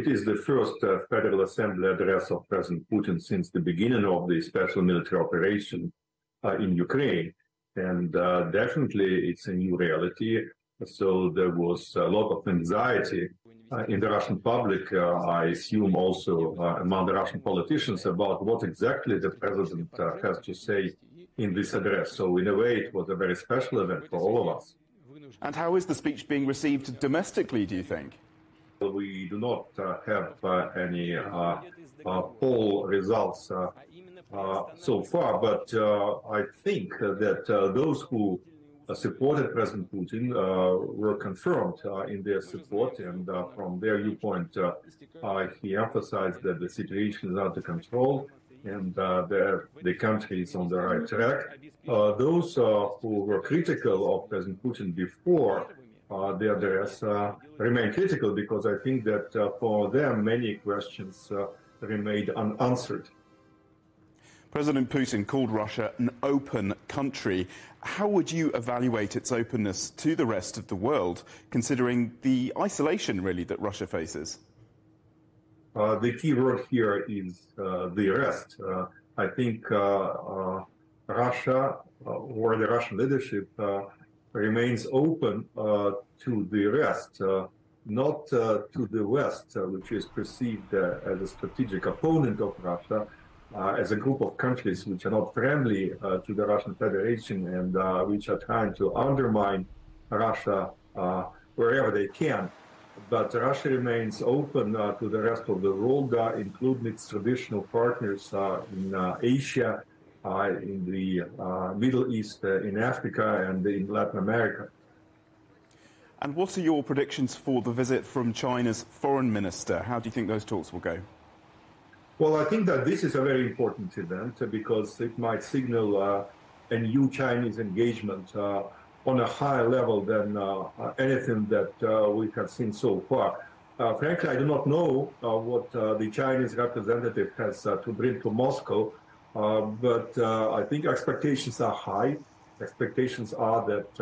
It is the first Federal Assembly address of President Putin since the beginning of the special military operation in Ukraine. And definitely it's a new reality. So there was a lot of anxiety in the Russian public, I assume also among the Russian politicians, about what exactly the president has to say in this address. So in a way, it was a very special event for all of us. And how is the speech being received domestically, do you think? We do not have any poll results so far, but I think that those who supported President Putin were confirmed in their support, and from their viewpoint, he emphasized that the situation is under control and the country is on the right track. Those who were critical of President Putin before the address remain critical, because I think that for them many questions remained unanswered. President Putin called Russia an open country. How would you evaluate its openness to the rest of the world, considering the isolation, really, that Russia faces? The key word here is the rest. I think Russia, or the Russian leadership, remains open to the rest, not to the West, which is perceived as a strategic opponent of Russia, as a group of countries which are not friendly to the Russian Federation and which are trying to undermine Russia wherever they can. But Russia remains open to the rest of the world, including its traditional partners in Asia, in the Middle East, in Africa, and in Latin America. And what are your predictions for the visit from China's foreign minister? How do you think those talks will go? Well, I think that this is a very important event because it might signal a new Chinese engagement on a higher level than anything that we have seen so far. Frankly, I do not know what the Chinese representative has to bring to Moscow, but I think expectations are high. Expectations are that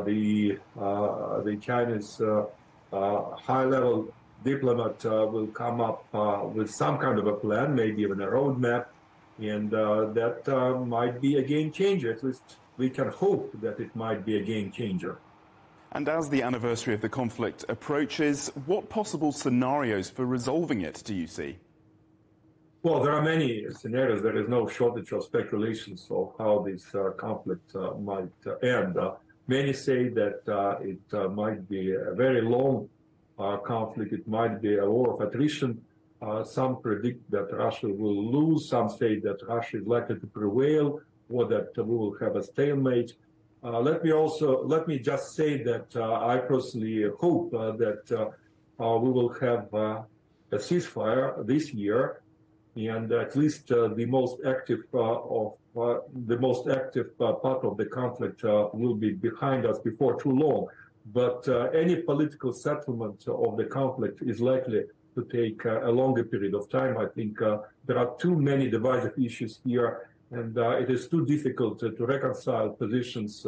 the Chinese high-level diplomat will come up with some kind of a plan, maybe even a roadmap, and that might be a game changer. At least we can hope that it might be a game changer. And as the anniversary of the conflict approaches, what possible scenarios for resolving it do you see? Well, there are many scenarios. There is no shortage of speculations of how this conflict might end. Many say that it might be a very long conflict. It might be a war of attrition. Some predict that Russia will lose. Some say that Russia is likely to prevail, or that we will have a stalemate. Let me just say that I personally hope that we will have a ceasefire this year, and at least the most active part of the conflict will be behind us before too long. But any political settlement of the conflict is likely to take a longer period of time. I think there are too many divisive issues here, and it is too difficult to reconcile positions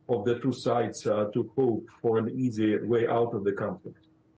of the two sides to hope for an easy way out of the conflict.